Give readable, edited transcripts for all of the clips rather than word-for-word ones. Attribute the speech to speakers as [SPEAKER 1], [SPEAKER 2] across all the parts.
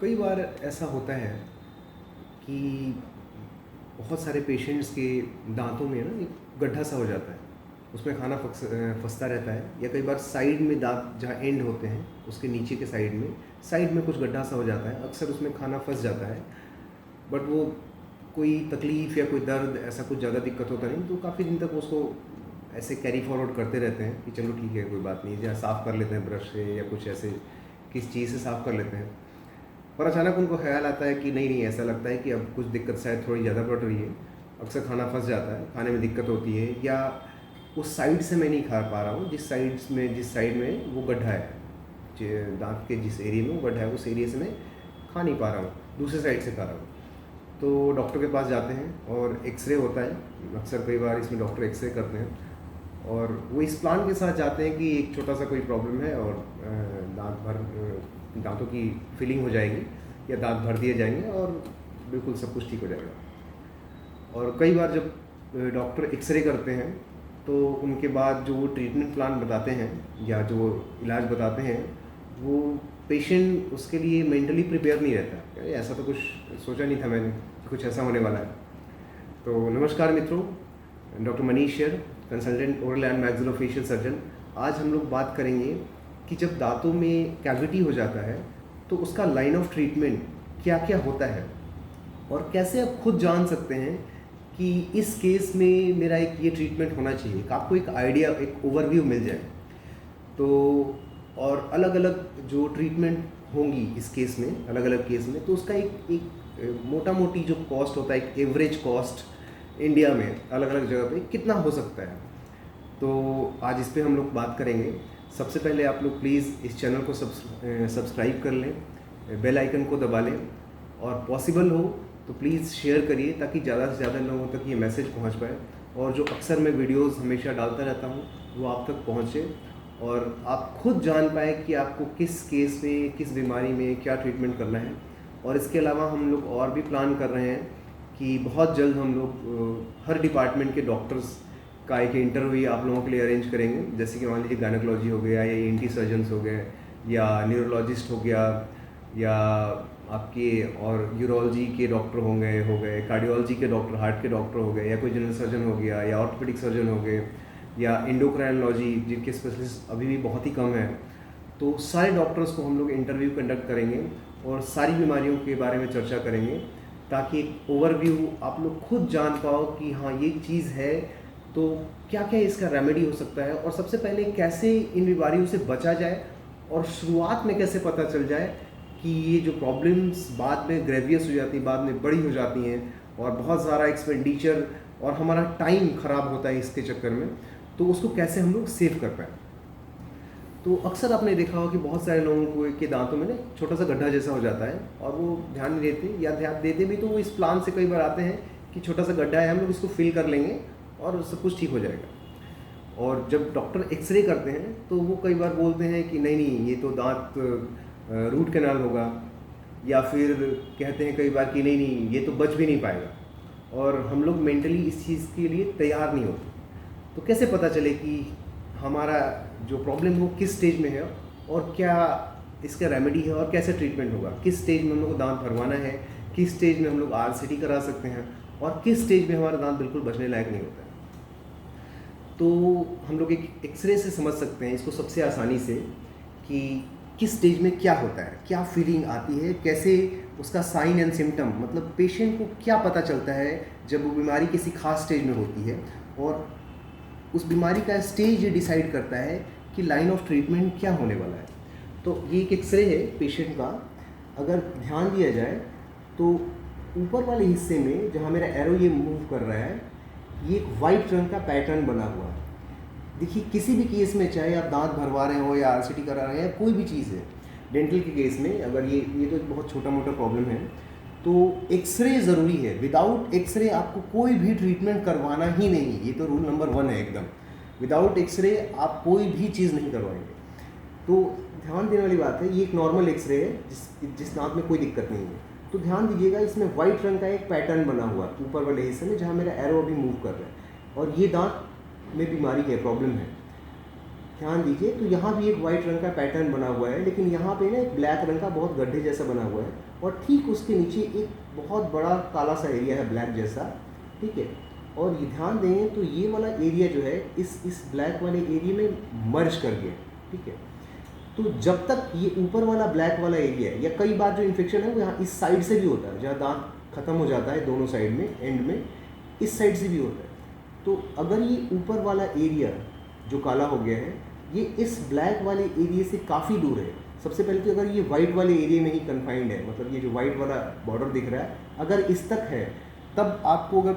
[SPEAKER 1] कई बार ऐसा होता है कि बहुत सारे पेशेंट्स के दांतों में ना एक गड्ढा सा हो जाता है। उसमें खाना फंसता रहता है, या कई बार साइड में दांत जहाँ एंड होते हैं उसके नीचे के साइड में कुछ गड्ढा सा हो जाता है। अक्सर उसमें खाना फंस जाता है, बट वो कोई तकलीफ़ या कोई दर्द ऐसा कुछ ज़्यादा दिक्कत होता नहीं, तो काफ़ी दिन तक उसको ऐसे कैरी फॉरवर्ड करते रहते हैं कि चलो ठीक है, कोई बात नहीं, या साफ़ कर लेते हैं ब्रश से या कुछ ऐसे किस चीज़ से साफ़ कर लेते हैं। पर अचानक उनको ख्याल आता है कि नहीं नहीं, ऐसा लगता है कि अब कुछ दिक्कत शायद थोड़ी ज़्यादा बढ़ रही है। अक्सर खाना फंस जाता है, खाने में दिक्कत होती है, या उस साइड से मैं नहीं खा पा रहा हूँ जिस साइड में वो गड्ढा है, दांत के जिस एरिया में वो गड्ढा है उस एरिया से मैं खा नहीं पा रहा हूँ, दूसरे साइड से खा रहा हूँ। तो डॉक्टर के पास जाते हैं और एक्सरे होता है। अक्सर कई बार इसमें डॉक्टर एक्सरे करते हैं और वो इस प्लान के साथ जाते हैं कि एक छोटा सा कोई प्रॉब्लम है और दांतों की फिलिंग हो जाएगी या दांत भर दिए जाएंगे और बिल्कुल सब कुछ ठीक हो जाएगा। और कई बार जब डॉक्टर एक्सरे करते हैं तो उनके बाद जो वो ट्रीटमेंट प्लान बताते हैं या जो इलाज बताते हैं, वो पेशेंट उसके लिए मेंटली प्रिपेयर नहीं रहता। ऐसा तो कुछ सोचा नहीं था मैंने कि कुछ ऐसा होने वाला है। तो नमस्कार मित्रों, डॉक्टर मनीष शेर, consultant oral and maxillofacial surgeon. आज हम लोग बात करेंगे कि जब दांतों में कैविटी हो जाता है तो उसका लाइन ऑफ ट्रीटमेंट क्या क्या होता है और कैसे आप खुद जान सकते हैं कि इस केस में मेरा एक ये ट्रीटमेंट होना चाहिए, कि आपको एक आइडिया, एक ओवरव्यू मिल जाए। तो और अलग अलग जो ट्रीटमेंट होंगी इस केस में, अलग अलग केस में, तो उसका एक मोटा मोटी जो कॉस्ट होता है, एक एवरेज कॉस्ट इंडिया में अलग अलग जगह पे कितना हो सकता है। तो आज इस पे हम लोग बात करेंगे। सबसे पहले आप लोग प्लीज़ इस चैनल को सब्सक्राइब कर लें, बेल आइकन को दबा लें, और पॉसिबल हो तो प्लीज़ शेयर करिए ताकि ज़्यादा से ज़्यादा लोगों तक ये मैसेज पहुंच पाए, और जो अक्सर मैं वीडियोस हमेशा डालता रहता हूं वो आप तक पहुंचे और आप खुद जान पाए कि आपको किस केस में, किस बीमारी में क्या ट्रीटमेंट करना है। और इसके अलावा हम लोग और भी प्लान कर रहे हैं कि बहुत जल्द हम लोग हर डिपार्टमेंट के डॉक्टर्स का एक इंटरव्यू आप लोगों के लिए अरेंज करेंगे। जैसे कि मान लीजिए गायनेकोलॉजी हो गया, या ईएनटी सर्जन्स हो गए, या न्यूरोलॉजिस्ट हो गया, या आपके और यूरोलॉजी के डॉक्टर हो गए, कार्डियोलॉजी के डॉक्टर, हार्ट के डॉक्टर हो गए, या कोई जनरल सर्जन हो गया, या ऑर्थोपेडिक सर्जन हो गए, या एंडोक्राइनोलॉजी जिनके स्पेशलिस्ट अभी भी बहुत ही कम है। तो सारे डॉक्टर्स को हम लोग इंटरव्यू कंडक्ट करेंगे और सारी बीमारियों के बारे में चर्चा करेंगे, ताकि एक ओवरव्यू आप लोग खुद जान पाओ कि हाँ ये चीज़ है, तो क्या क्या इसका रेमेडी हो सकता है, और सबसे पहले कैसे इन बीमारियों से बचा जाए, और शुरुआत में कैसे पता चल जाए कि ये जो प्रॉब्लम्स बाद में ग्रेवियस हो जाती है, बाद में बड़ी हो जाती हैं, और बहुत सारा एक्सपेंडिचर और हमारा टाइम ख़राब होता है इसके चक्कर में, तो उसको कैसे हम लोग सेव कर पाएँ। तो अक्सर आपने देखा होगा कि बहुत सारे लोगों को के दांतों में ना छोटा सा गड्ढा जैसा हो जाता है, और वो ध्यान नहीं देते, या ध्यान देते भी तो वो इस प्लान से कई बार आते हैं कि छोटा सा गड्ढा है, हम लोग इसको फिल कर लेंगे और सब कुछ ठीक हो जाएगा। और जब डॉक्टर एक्सरे करते हैं तो वो कई बार बोलते हैं कि नहीं नहीं, ये तो दांत रूट कैनाल होगा, या फिर कहते हैं कई बार कि नहीं नहीं, ये तो बच भी नहीं पाएगा, और हम लोग मेंटली इस चीज़ के लिए तैयार नहीं होते। तो कैसे पता चले कि हमारा जो प्रॉब्लम हो किस स्टेज में है, और क्या इसका रेमेडी है, और कैसे ट्रीटमेंट होगा, किस स्टेज में हम लोग को दांत भरवाना है, किस स्टेज में हम लोग आरसीटी करा सकते हैं, और किस स्टेज में हमारा दांत बिल्कुल बचने लायक नहीं होता है। तो हम लोग एक एक्सरे से समझ सकते हैं इसको सबसे आसानी से, कि किस स्टेज में क्या होता है, क्या फीलिंग आती है, कैसे उसका साइन एंड सिम्टम, मतलब पेशेंट को क्या पता चलता है जब वो बीमारी किसी खास स्टेज में होती है, और उस बीमारी का स्टेज ये डिसाइड करता है कि लाइन ऑफ ट्रीटमेंट क्या होने वाला है। तो ये एक एक्सरे है पेशेंट का। अगर ध्यान दिया जाए तो ऊपर वाले हिस्से में जहाँ मेरा एरो ये मूव कर रहा है, ये एक वाइट रंग का पैटर्न बना हुआ है। देखिए, किसी भी केस में, चाहे आप दांत भरवा रहे हो या आरसीटी करा रहे हैं या कोई भी चीज़ है, डेंटल के केस में अगर ये तो एक बहुत छोटा मोटा प्रॉब्लम है, तो एक्सरे ज़रूरी है। विदाउट एक्सरे आपको कोई भी ट्रीटमेंट करवाना ही नहीं, ये तो रूल नंबर 1 है एकदम। विदाउट एक्सरे आप कोई भी चीज़ नहीं करवाएंगे। तो ध्यान देने वाली बात है, ये एक नॉर्मल एक्सरे है जिस दांत में कोई दिक्कत नहीं है। तो ध्यान दीजिएगा, इसमें वाइट रंग का एक पैटर्न बना हुआ है ऊपर वाले हिस्से में, जहाँ मेरा एरो अभी मूव कर रहा है, और ये दांत में बीमारी है, प्रॉब्लम है। ध्यान दीजिए तो यहाँ भी एक वाइट रंग का पैटर्न बना हुआ है, लेकिन यहाँ पे ना एक ब्लैक रंग का बहुत गड्ढे जैसा बना हुआ है, और ठीक उसके नीचे एक बहुत बड़ा काला सा एरिया है ब्लैक जैसा, ठीक है। और ये ध्यान देंगे तो ये वाला एरिया जो है इस ब्लैक वाले एरिया में मर्ज कर गया, ठीक है। तो जब तक ये ऊपर वाला ब्लैक वाला एरिया है, या कई बार जो इन्फेक्शन है वो यहाँ इस साइड से भी होता है, जहाँ दांत खत्म हो जाता है दोनों साइड में, एंड में इस साइड से भी होता है। तो अगर ये ऊपर वाला एरिया जो काला हो गया है ये इस ब्लैक वाले एरिया से काफ़ी दूर है, सबसे पहले तो अगर ये वाइट वाले एरिया में ही कन्फाइंड है, मतलब ये जो वाइट वाला बॉर्डर दिख रहा है अगर इस तक है, तब आपको अगर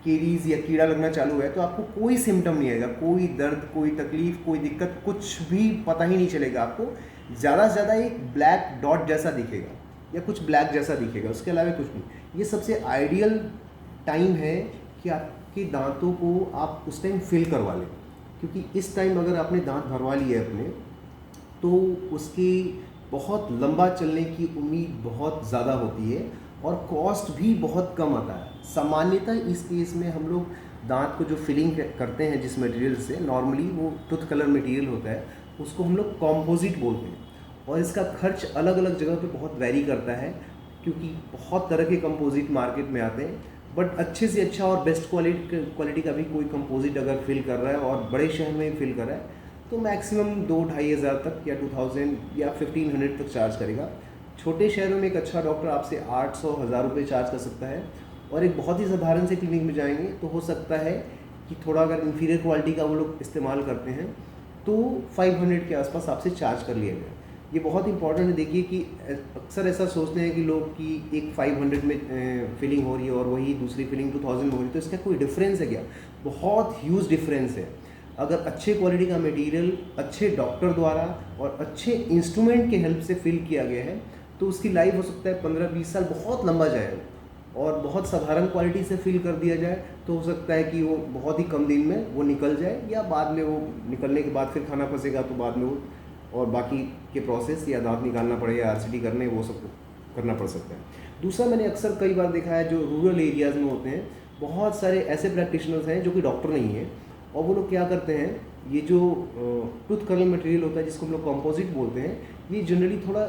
[SPEAKER 1] केरीज या कीड़ा लगना चालू है तो आपको कोई सिम्टम नहीं आएगा, कोई दर्द, कोई तकलीफ, कोई दिक्कत, कुछ भी पता ही नहीं चलेगा आपको। ज़्यादा से ज़्यादा एक ब्लैक डॉट जैसा दिखेगा या कुछ ब्लैक जैसा दिखेगा, उसके अलावा कुछ नहीं। ये सबसे आइडियल टाइम है कि आपके दांतों को आप उस टाइम फिल करवा लें, क्योंकि इस टाइम अगर आपने दांत भरवा लिए अपने तो उसकी बहुत लंबा चलने की उम्मीद बहुत ज़्यादा होती है और कॉस्ट भी बहुत कम आता है। सामान्यतः इस केस में हम लोग दांत को जो फिलिंग करते हैं जिस मटेरियल से, नॉर्मली वो टूथ कलर मटेरियल होता है, उसको हम लोग कॉम्पोजिट बोलते हैं, और इसका खर्च अलग अलग जगह पे बहुत वैरी करता है, क्योंकि बहुत तरह के कंपोजिट मार्केट में आते हैं। बट अच्छे से अच्छा और बेस्ट क्वालिटी का भी कोई कंपोजिट अगर फिल कर रहा है और बड़े शहर में फिल कर रहा है तो मैक्सिमम 2-2.5 हज़ार तक या 2000 या 1500 तक चार्ज करेगा। छोटे शहरों में एक अच्छा डॉक्टर आपसे 800-1000 रुपये चार्ज कर सकता है, और एक बहुत ही साधारण से क्लिनिक में जाएंगे तो हो सकता है कि थोड़ा अगर इंफीरियर क्वालिटी का वो लोग इस्तेमाल करते हैं तो 500 के आसपास आपसे चार्ज कर लिया गया। ये बहुत इंपॉर्टेंट है। देखिए कि अक्सर ऐसा सोचते हैं कि लोग कि एक 500 में फिलिंग हो रही है और वही दूसरी फिलिंग 2000 में हो रही है, तो इसका कोई डिफरेंस है क्या? बहुत ह्यूज डिफरेंस है। अगर अच्छे क्वालिटी का मटेरियल अच्छे डॉक्टर द्वारा और अच्छे इंस्ट्रूमेंट के हेल्प से फिल किया गया है तो उसकी लाइफ हो सकता है 15-20 साल, बहुत लंबा जाएगा। और बहुत साधारण क्वालिटी से फिल कर दिया जाए तो हो सकता है कि वो बहुत ही कम दिन में वो निकल जाए, या बाद में वो निकलने के बाद फिर खाना फंसेगा तो बाद में वो और बाकी के प्रोसेस या दांत निकालना पड़ेगा, आरसीटी करने, वो सब करना पड़ सकता है। दूसरा, मैंने अक्सर कई बार देखा है जो रूरल एरियाज़ में होते हैं, बहुत सारे ऐसे प्रैक्टिशनर्स हैं जो कि डॉक्टर नहीं है, और वो लोग क्या करते हैं, ये जो टूथ कलर मटेरियल होता है जिसको हम लोग कंपोजिट बोलते हैं, ये जनरली थोड़ा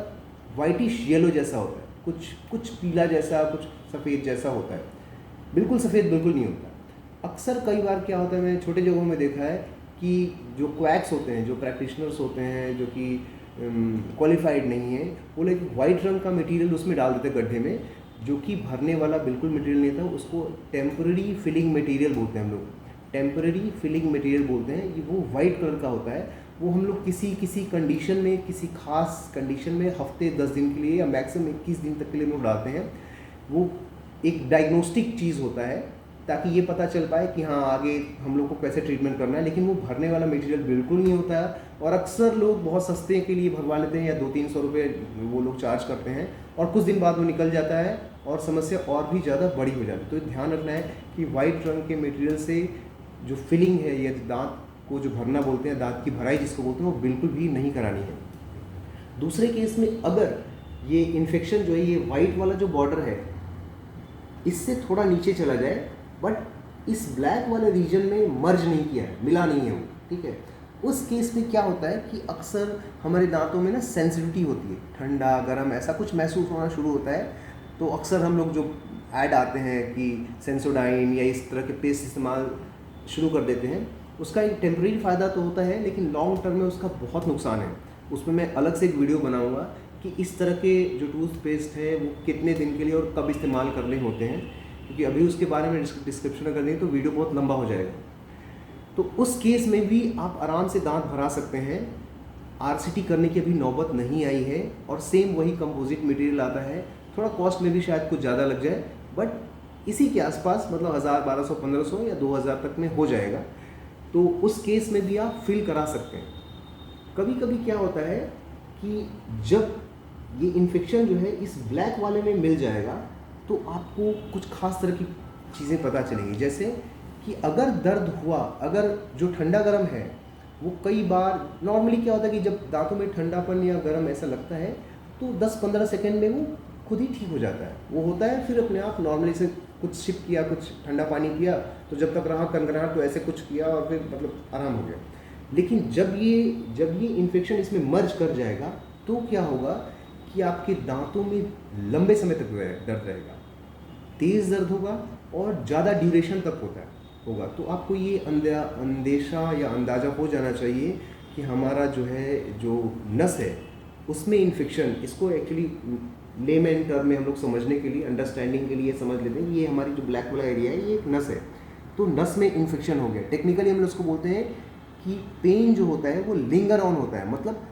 [SPEAKER 1] वाइटिश येलो जैसा होता है, कुछ पीला जैसा, कुछ सफ़ेद जैसा होता है, बिल्कुल सफ़ेद बिल्कुल नहीं होता। अक्सर कई बार क्या होता है, मैंने छोटे जगहों में देखा है कि जो क्वैक्स होते हैं, जो प्रैक्टिशनर्स होते हैं, जो कि क्वालिफाइड नहीं है, वो लोग वाइट रंग का मटेरियल उसमें डाल देते गड्ढे में, जो कि भरने वाला बिल्कुल मटेरियल नहीं था। उसको टेम्पररी फिलिंग मटेरियल बोलते हैं हम लोग, टेम्पररी फिलिंग मटेरियल बोलते हैं। ये वो वाइट कलर का होता है, वो हम लोग किसी कंडीशन में, किसी खास कंडीशन में हफ्ते 10 दिन के लिए या मैक्सिमम 21 दिन तक के लिए लोग डालते हैं। वो एक डायग्नोस्टिक चीज़ होता है ताकि ये पता चल पाए कि हाँ आगे हम लोग को कैसे ट्रीटमेंट करना है, लेकिन वो भरने वाला मटेरियल बिल्कुल नहीं होता है। और अक्सर लोग बहुत सस्ते के लिए भरवा लेते हैं, या 200-300 रुपये वो लोग चार्ज करते हैं, और कुछ दिन बाद वो निकल जाता है और समस्या और भी ज़्यादा बड़ी हो जाती है। तो ध्यान रखना है कि वाइट रंग के मटेरियल से जो फिलिंग है या दांत को जो भरना बोलते हैं, दांत की भराई जिसको बोलते हैं, वो बिल्कुल भी नहीं करानी है। दूसरे केस में अगर ये इन्फेक्शन जो है, ये वाइट वाला जो बॉर्डर है इससे थोड़ा नीचे चला जाए, बट इस ब्लैक वाले रीजन में मर्ज नहीं किया है, मिला नहीं है वो, ठीक है, उस केस में क्या होता है कि अक्सर हमारे दांतों में ना सेंसिटिविटी होती है, ठंडा गर्म ऐसा कुछ महसूस होना शुरू होता है। तो अक्सर हम लोग जो ऐड आते हैं कि सेंसोडाइन या इस तरह के पेस्ट इस्तेमाल शुरू कर देते हैं, उसका एक टेम्परेरी फ़ायदा तो होता है, लेकिन लॉन्ग टर्म में उसका बहुत नुकसान है। उसमें मैं अलग से एक वीडियो बनाऊंगा कि इस तरह के जो टूथपेस्ट है वो कितने दिन के लिए और कब इस्तेमाल करने होते हैं, क्योंकि अभी उसके बारे में डिस्क्रिप्शन अगर दें तो वीडियो बहुत लंबा हो जाएगा। तो उस केस में भी आप आराम से दांत भरा सकते हैं, आरसीटी करने की अभी नौबत नहीं आई है, और सेम वही कंपोजिट मटेरियल आता है। थोड़ा कॉस्ट में भी शायद कुछ ज़्यादा लग जाए, बट इसी के आसपास, मतलब 1000, 1200, 1500 या 2000 तक में हो जाएगा। तो उस केस में भी आप फिल करा सकते हैं। कभी कभी क्या होता है कि जब ये इन्फेक्शन जो है इस ब्लैक वाले में मिल जाएगा तो आपको कुछ खास तरह की चीज़ें पता चलेंगी, जैसे कि अगर दर्द हुआ, अगर जो ठंडा गर्म है वो कई बार, नॉर्मली क्या होता है कि जब दांतों में ठंडापन या गर्म ऐसा लगता है तो 10-15 सेकेंड में वो खुद ही ठीक हो जाता है, वो होता है, फिर अपने आप नॉर्मली से कुछ सिप किया, कुछ ठंडा पानी पिया, तो जब तक रहा कनकनाहट तो ऐसे कुछ किया और फिर मतलब आराम हो गया। लेकिन जब ये इन्फेक्शन इसमें मर्ज कर जाएगा तो क्या होगा कि आपके दांतों में लंबे समय तक दर्द रहेगा, तेज़ दर्द होगा और ज़्यादा ड्यूरेशन तक होगा। तो आपको ये अंदेशा या अंदाज़ा हो जाना चाहिए कि हमारा जो नस है उसमें इन्फेक्शन, इसको एक्चुअली लेमैन टर्म में हम लोग समझने के लिए, अंडरस्टैंडिंग के लिए समझ लेते हैं, ये हमारी जो ब्लैक वाला एरिया है ये एक नस है, तो नस में इन्फेक्शन हो गया। टेक्निकली हम लोग उसको बोलते हैं कि पेन जो होता है वो लिंगर ऑन होता है, मतलब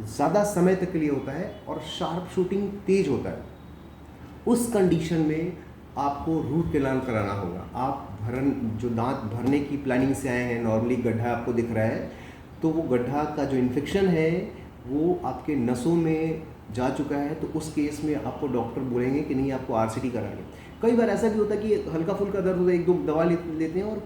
[SPEAKER 1] ज़्यादा समय तक के लिए होता है और शार्प शूटिंग तेज होता है। उस कंडीशन में आपको रूट कैनाल कराना होगा। आप जो दांत भरने की प्लानिंग से आए हैं, नॉर्मली गड्ढा आपको दिख रहा है, तो वो गड्ढा का जो इन्फेक्शन है वो आपके नसों में जा चुका है, तो उस केस में आपको डॉक्टर बोलेंगे कि नहीं आपको आरसीटी करानी। कई बार ऐसा भी होता है कि हल्का फुल्का दर्द होता है, एक दो दवा लेते हैं और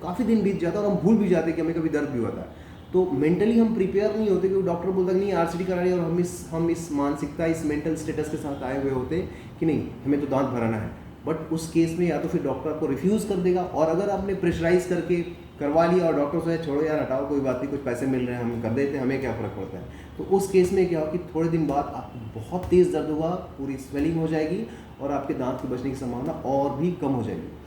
[SPEAKER 1] काफ़ी दिन बीत जाता है और हम भूल भी जाते हैं कि हमें कभी दर्द भी हुआ था। तो मेंटली हम प्रिपेयर नहीं होते कि डॉक्टर बोलता कि नहीं आरसीटी करानी, और हम इस मानसिकता, इस मेंटल स्टेटस के साथ आए हुए होते कि नहीं हमें तो दांत भराना है। बट उस केस में या तो फिर डॉक्टर आपको रिफ्यूज़ कर देगा, और अगर आपने प्रेशराइज करके करवा लिया और डॉक्टर से छोड़ो यार हटाओ कोई बात नहीं, कुछ पैसे मिल रहे हैं हम कर देते हैं, हमें क्या फ़र्क पड़ता है, तो उस केस में क्या हो कि थोड़े दिन बाद आपको बहुत तेज़ दर्द होगा, पूरी स्वेलिंग हो जाएगी और आपके दांत के बचने की संभावना और भी कम हो जाएगी।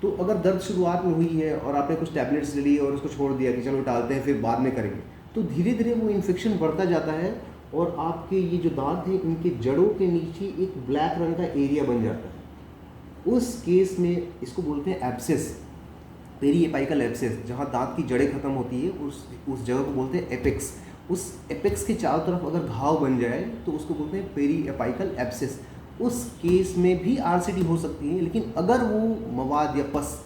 [SPEAKER 1] तो अगर दर्द शुरुआत में हुई है और आपने कुछ टैबलेट्स ले ली और उसको छोड़ दिया कि चलो टालते हैं फिर बाद में करेंगे, तो धीरे धीरे वो इन्फेक्शन बढ़ता जाता है और आपके ये जो दांत हैं इनके जड़ों के नीचे एक ब्लैक रंग का एरिया बन जाता है। उस केस में इसको बोलते हैं एब्सेस, पेरीएपाइकल एब्सेस, जहाँ दांत की जड़ें खत्म होती है उस जगह को बोलते हैं एपेक्स। उस एपेक्स के चारों तरफ अगर घाव बन जाए तो उसको बोलते हैं पेरीएपाइकल एब्सेस। उस केस में भी आरसीटी हो सकती है, लेकिन अगर वो मवाद या पस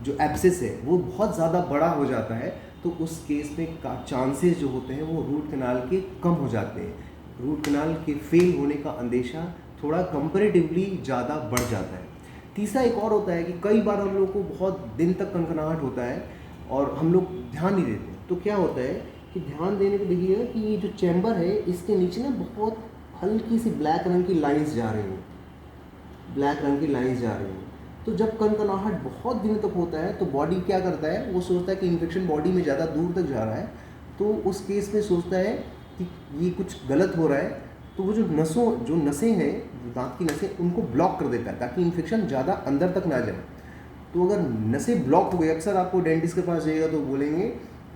[SPEAKER 1] जो एब्सेस है वो बहुत ज़्यादा बड़ा हो जाता है तो उस केस में का चांसेस जो होते हैं वो रूट कैनाल के कम हो जाते हैं। रूट कैनाल के फेल होने का अंदेशा थोड़ा कंपैरेटिवली ज़्यादा बढ़ जाता है। तीसरा एक और होता है कि कई बार हम लोग को बहुत दिन तक कनकनाहट होता है और हम लोग ध्यान नहीं देते, तो क्या होता है कि ध्यान देने को देखिएगा कि ये जो चैम्बर है इसके नीचे ना बहुत हल्की सी ब्लैक रंग की लाइंस जा रही हैं, ब्लैक रंग की लाइंस जा रही हैं। तो जब कनकनाहट बहुत दिनों तक होता है तो बॉडी क्या करता है, वो सोचता है कि इन्फेक्शन बॉडी में ज़्यादा दूर तक जा रहा है, तो उस केस में सोचता है कि ये कुछ गलत हो रहा है, तो वो जो नसें हैं, जो दांत की नसें, उनको ब्लॉक कर देता है ताकि इन्फेक्शन ज़्यादा अंदर तक ना जाए। तो अगर नसें ब्लॉक हो गई, अक्सर आपको डेंटिस्ट के पास जाइएगा तो बोलेंगे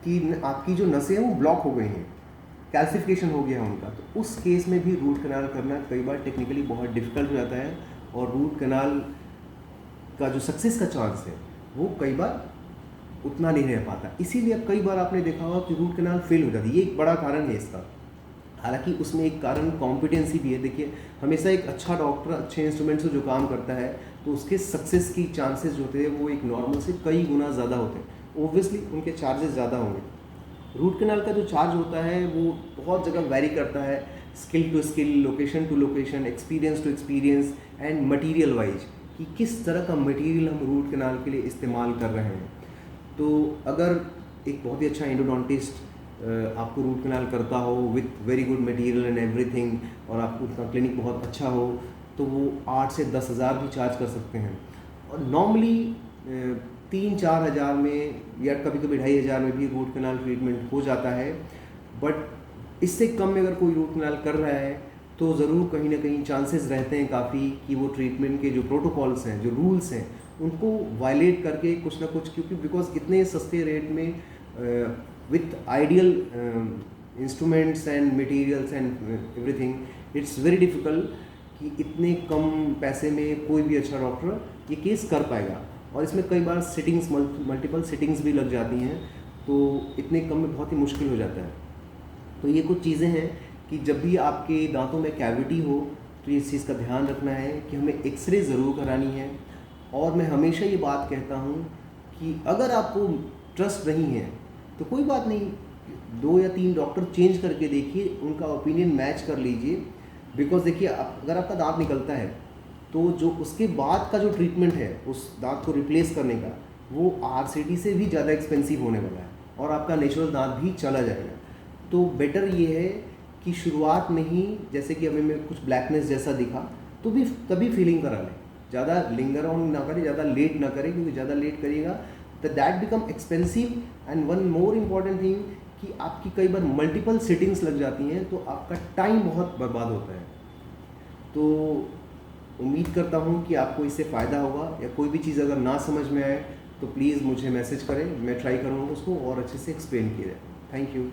[SPEAKER 1] कि आपकी जो नसें हैं वो ब्लॉक हो गई हैं, कैल्सिफिकेशन हो गया है उनका, तो उस केस में भी रूट कैनाल करना कई बार टेक्निकली बहुत डिफ़िकल्ट हो जाता है और रूट कैनाल का जो सक्सेस का चांस है वो कई बार उतना नहीं रह पाता। इसीलिए कई बार आपने देखा होगा कि रूट कैनाल फेल हो जाती है, ये एक बड़ा कारण है इसका। हालांकि उसमें एक कारण कॉम्पिटेंसी भी है। देखिए हमेशा एक अच्छा डॉक्टर अच्छे इंस्ट्रूमेंट से जो काम करता है तो उसके सक्सेस की चांसेस जो होते हैं वो एक नॉर्मल से कई गुना ज़्यादा होते हैं। ओब्वियसली उनके चार्जेस ज़्यादा होंगे। रूट कैनाल का जो चार्ज होता है वो बहुत जगह वैरी करता है, skill to skill, location to location, experience to experience and material wise, कि किस तरह का मटीरियल हम रूट कैनाल के लिए इस्तेमाल कर रहे हैं। तो अगर एक बहुत ही अच्छा एंडोडोंटिस्ट आपको रूट कैनाल करता हो with very good material and everything, और आपको उसका क्लिनिक बहुत अच्छा हो, तो वो 8 से 10 हज़ार भी चार्ज कर सकते हैं। और नॉर्मली 3-4 हज़ार में या कभी कभी 2,500 में भी रूट कैनाल ट्रीटमेंट हो जाता है। बट इससे कम में अगर कोई रूट कैनाल कर रहा है तो ज़रूर कहीं ना कहीं चांसेस रहते हैं काफ़ी कि वो ट्रीटमेंट के जो प्रोटोकॉल्स हैं, जो रूल्स हैं, उनको वायलेट करके कुछ ना कुछ, क्योंकि बिकॉज इतने सस्ते रेट में with ideal instruments and materials and everything, it's very difficult कि इतने कम पैसे में कोई भी अच्छा डॉक्टर ये केस कर पाएगा। और इसमें कई बार सिटिंग्स, मल्टीपल सिटिंग्स भी लग जाती हैं, तो इतने कम में बहुत ही मुश्किल हो जाता है। तो ये कुछ चीज़ें हैं कि जब भी आपके दांतों में कैविटी हो तो इस चीज़ का ध्यान रखना है कि हमें एक्सरे ज़रूर करानी है। और मैं हमेशा ये बात कहता हूँ कि अगर आपको ट्रस्ट नहीं है तो कोई बात नहीं, 2 या 3 डॉक्टर चेंज करके देखिए, उनका ओपिनियन मैच कर लीजिए। बिकॉज देखिए अगर आपका दांत निकलता है तो जो उसके बाद का जो ट्रीटमेंट है उस दांत को रिप्लेस करने का, वो आरसीटी से भी ज़्यादा एक्सपेंसिव होने वाला है और आपका नेचुरल दांत भी चला जाएगा। तो बेटर ये है कि शुरुआत में ही, जैसे कि हमें में कुछ ब्लैकनेस जैसा दिखा तो भी तभी फीलिंग करा लें, ज़्यादा लिंगर ऑन ना करें, ज़्यादा लेट ना करें, क्योंकि ज़्यादा लेट करिएगा तो that become expensive. And one more important thing कि आपकी कई बार मल्टीपल सिटिंग्स लग जाती हैं, तो आपका टाइम बहुत बर्बाद होता है। तो उम्मीद करता हूँ कि आपको इससे फ़ायदा होगा, या कोई भी चीज़ अगर ना समझ में आए तो प्लीज़ मुझे मैसेज करें, मैं ट्राई करूँगा उसको और अच्छे से एक्सप्लेन किया जाए। Thank you.